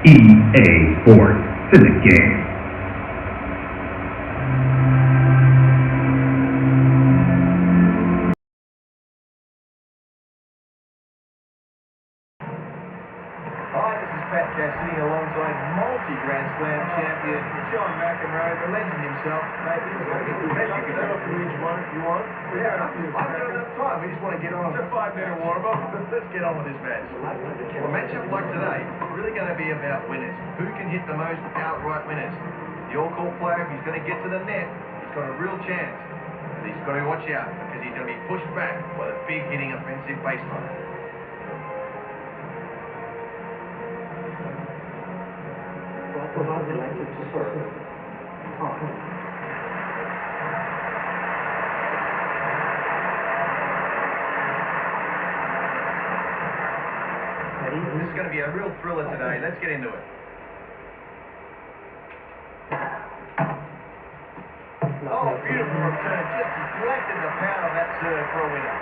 EA Sports. It's in the game. Alongside multi-Grand Slam champion John McEnroe, the legend himself. Mate, this is going to be the best you can go through each one if you want. Yeah, I've got enough time. We just want to get on. It's a 5-minute warm-up. Let's get on with this match. Well, a matchup like today is really going to be about winners. Who can hit the most outright winners? The all-court player, if he's going to get to the net, he's got a real chance. But he's got to watch out because he's going to be pushed back by the big hitting offensive baseline. Provided elected to serve. Time. This is going to be a real thriller today. Let's get into it. Oh, beautiful return. Just deflected the power of that serve for a winner.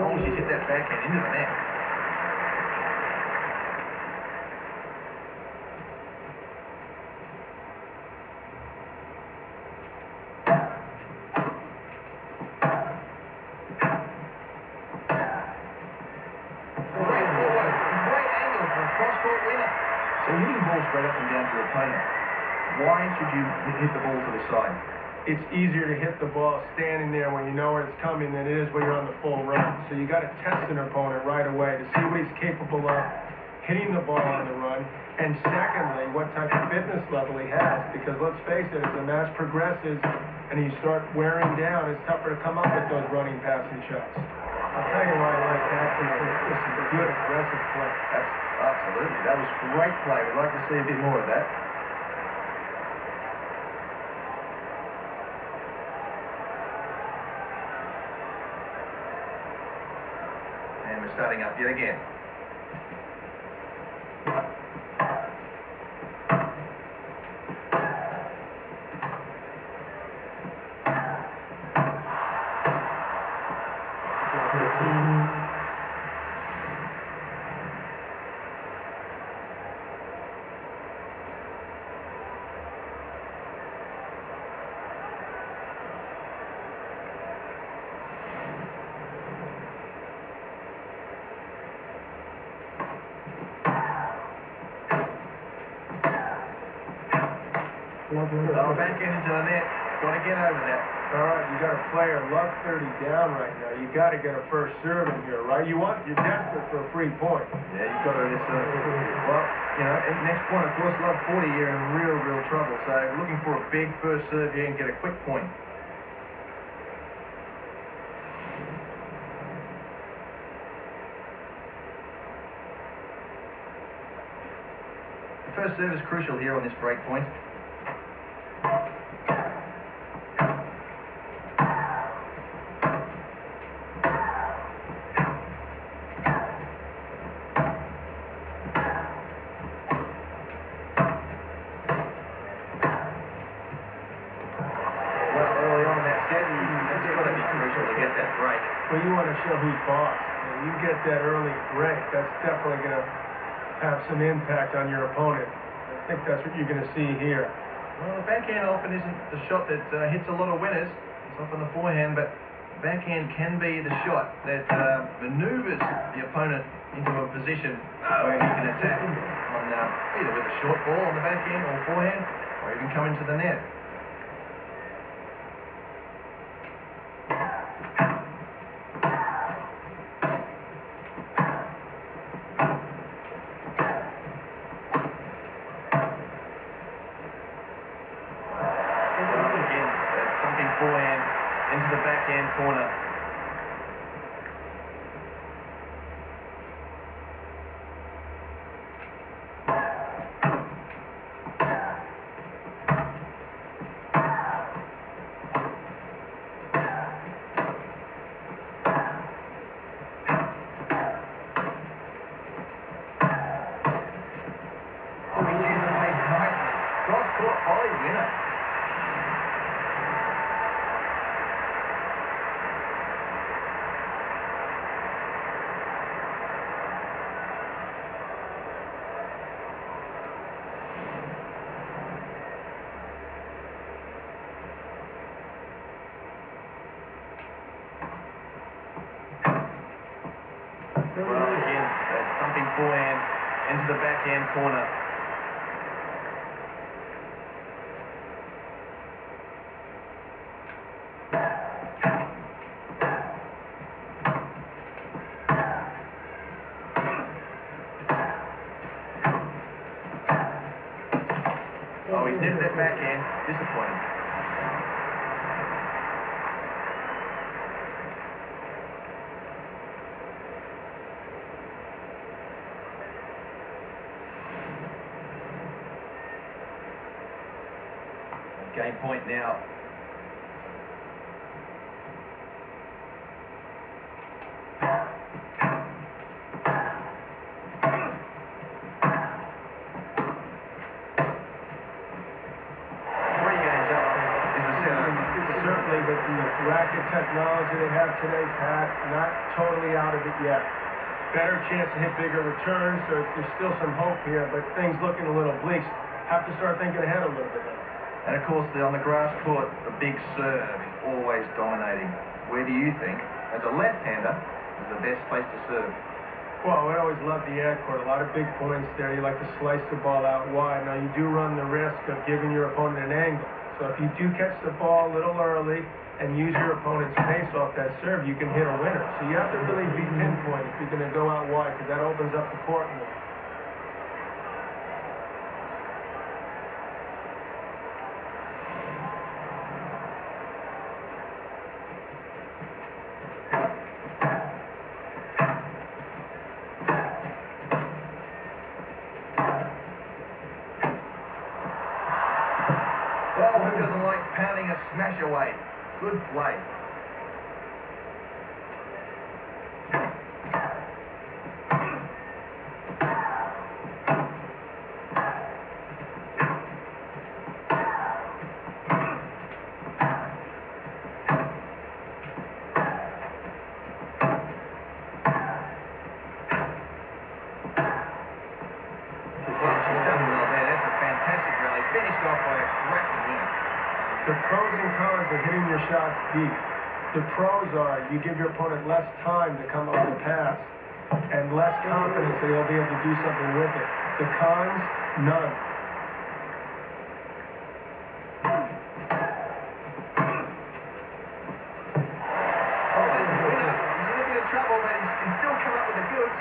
Oh, she hit that backhand into the net. Great forward. Great angle for a cross-court winner. So hitting balls straight up and down to your opponent. Why should you hit the ball to the side? It's easier to hit the ball standing there when you know where it's coming than it is when you're on the full run. So you got to test an opponent right away to see what he's capable of hitting the ball on the run, and secondly, what type of fitness level he has. Because let's face it, as the match progresses and you start wearing down, it's tougher to come up with those running passing shots. I'll tell you why I like that. This is good aggressive play. Absolutely. That was great play. We'd like to see a bit more of that. And we're starting up yet again. Oh, back into the net. Got to get over that. All right, you got a player love 30 down right now. You got to get a first serve in here, right? You're desperate for a free point. Yeah, you've got to. Well, you know, at next point, of course, love 40, you're in real trouble. So looking for a big first serve here and get a quick point. The first serve is crucial here on this break point. Well, you want to show who's boss. And you get that early break, that's definitely going to have some impact on your opponent. think that's what you're going to see here. Well, the backhand often isn't the shot that hits a lot of winners. It's often the forehand, but backhand can be the shot that maneuvers the opponent into a position where he can attack on either with a short ball on the backhand or forehand, or even come into the net. Forehand into the backhand corner. Oh, he used the pace nicely. Cross-court volley winner. Well, again, that thumping forehand into the backhand corner. Oh, he's nipped that backhand. Disappointing. Game point now. Certainly with the racket technology they have today, Pat, not totally out of it yet. Better chance to hit bigger returns, so there's still some hope here, but things looking a little bleak. Have to start thinking ahead a little bit now. And of course, on the grass court, the big serve is always dominating. Where do you think, as a left-hander, is the best place to serve? Well, I always love the ad court. A lot of big points there. You like to slice the ball out wide. Now, you do run the risk of giving your opponent an angle. So if you do catch the ball a little early and use your opponent's pace off that serve, you can hit a winner. So you have to really be pinpoint if you're going to go out wide, because that opens up the court more. Well, who doesn't like pounding a smash away? Good play. Finished off by a great winner. The pros and cons of hitting your shots deep. The pros are you give your opponent less time to come up with a pass and less confidence that he'll be able to do something with it. The cons, none. Oh, there's the winner. He's in a bit of trouble, but he can still come up with the goods.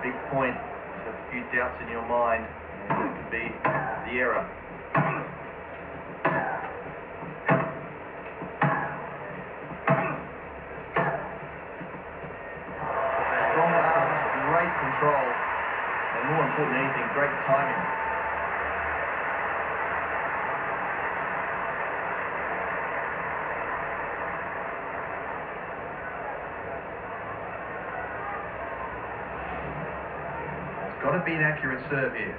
Big point, there's a few doubts in your mind, and that could be the error. Strong arms, great control, and more important than anything, great timing. Got to be an accurate serve here.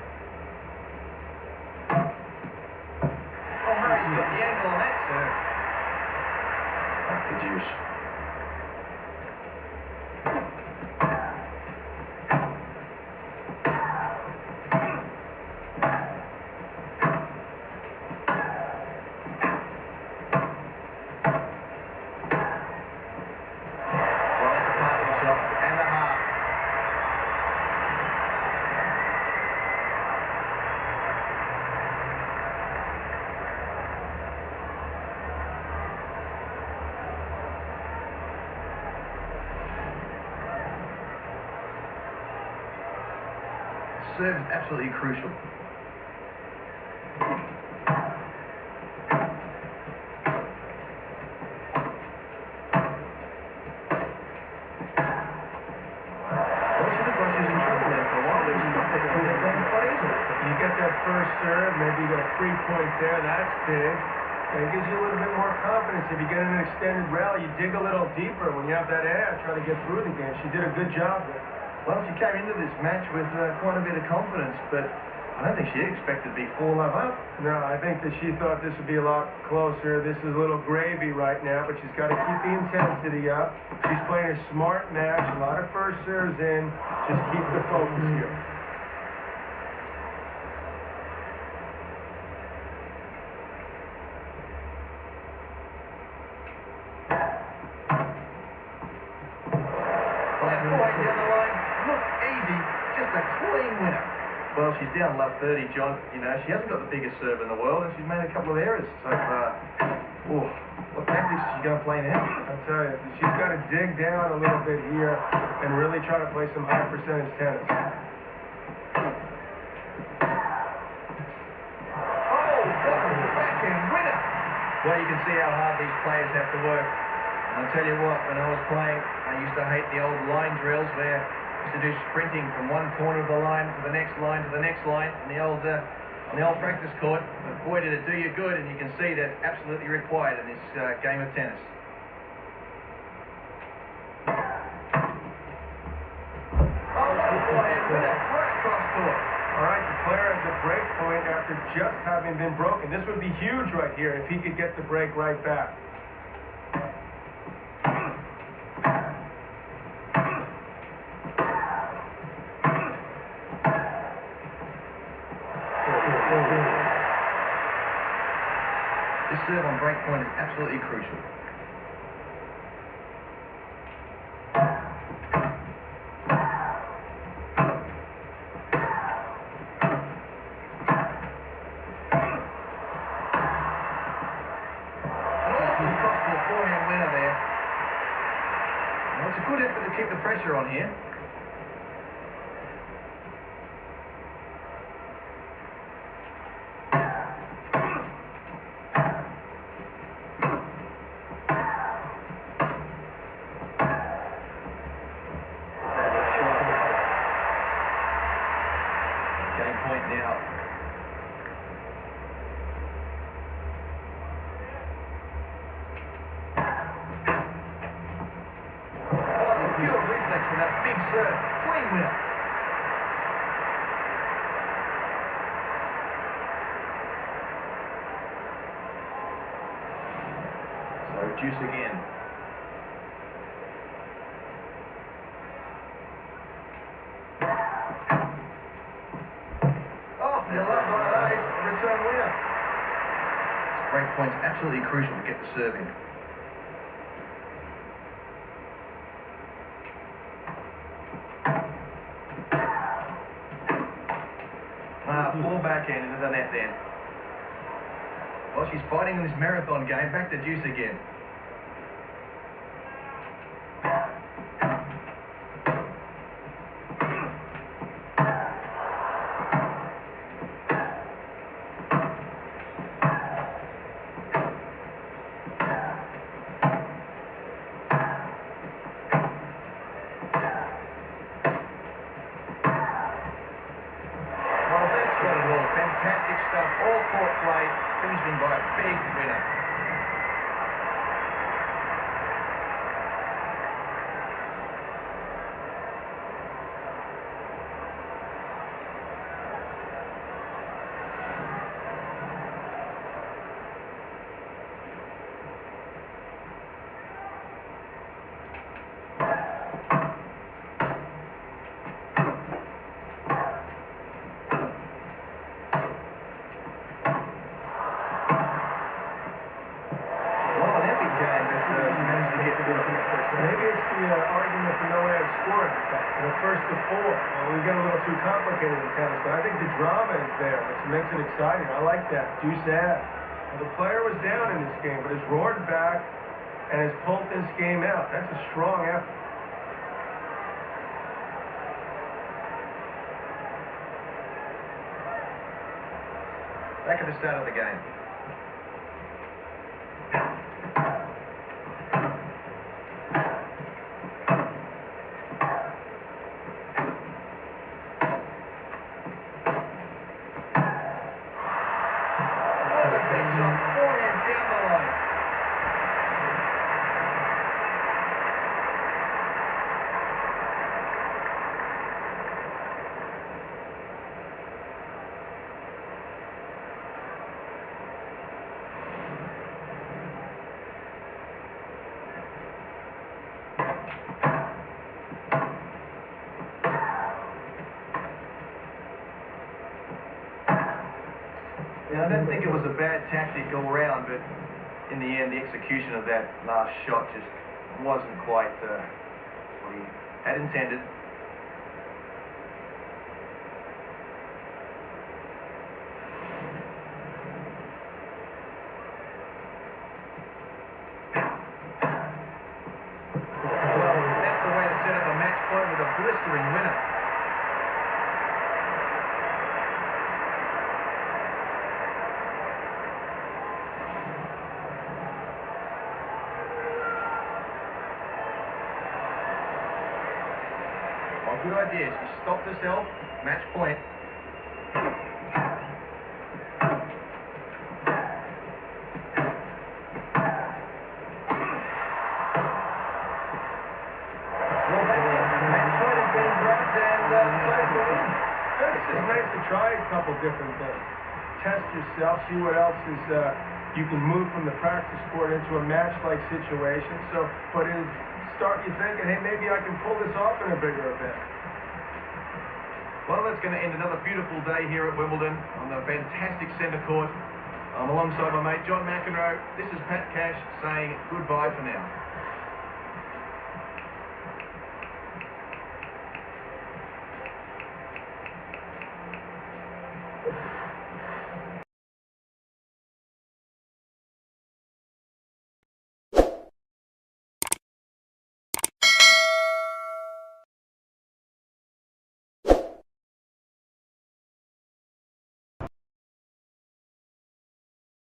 Oh, Murray's got the angle on that serve. Back to Deuce. Serve is absolutely crucial. Well, she looked like she was in trouble there for a while. She got that plays. You get that first serve, maybe you get a 3-point there. That's big. And it gives you a little bit more confidence. If you get in an extended rally, you dig a little deeper when you have that air, try to get through the game. She did a good job there. Well, she came into this match with quite a bit of confidence, but I don't think she expected to be 4-love up. No, I think that she thought this would be a lot closer. This is a little gravy right now, but she's got to keep the intensity up. She's playing a smart match, a lot of first serves in. Just keep the focus here. Well, she's down love 30, John. You know, she hasn't got the biggest serve in the world, and she's made a couple of errors so far. Oh, what tactics is she going to play now? I'll tell you, she's got to dig down a little bit here and really try to play some high percentage tennis. Oh, what a backhand winner! Well, you can see how hard these players have to work. And I'll tell you what, when I was playing, I used to hate the old line drills where to do sprinting from one corner of the line to the next line to the next line on the old practice court. But boy, did it do you good, and you can see that's absolutely required in this game of tennis. Oh, what a forehand winner, right across court. All right, the player has a break point after just having been broken. This would be huge right here if he could get the break right back. This serve on break point is absolutely crucial. Possible forehand winner there. Well, it's a good effort to keep the pressure on here. Point now. Oh, it's a pure reflex from that big serve. Clean winner. So Deuce again. Return winner. This break point's absolutely crucial to get the serve in. Poor backhand into the net then. Well, she's fighting in this marathon game. Back to Deuce again. Fantastic stuff, all court play, finishing by a big winner. too complicated in tennis, but I think the drama is there, which makes it exciting. I like that. Too sad. The player was down in this game, but has roared back and has pulled this game out. That's a strong effort. Back at the start of the game. Yeah, I don't think it was a bad tactic all round, but in the end, the execution of that last shot just wasn't quite what he had intended. Well, that's the way to set up a match point with a blistering winner. Good idea. She stopped herself. Match point. Well, that's it. Match point has been grabbed and decided to win. It's just nice to try a couple different things. Test yourself. See what else is you can move from the practice court into a match-like situation. So, but in start you thinking, hey, maybe I can pull this off in a bigger event. Well, that's going to end another beautiful day here at Wimbledon on the fantastic centre court. I'm alongside my mate John McEnroe. This is Pat Cash saying goodbye for now.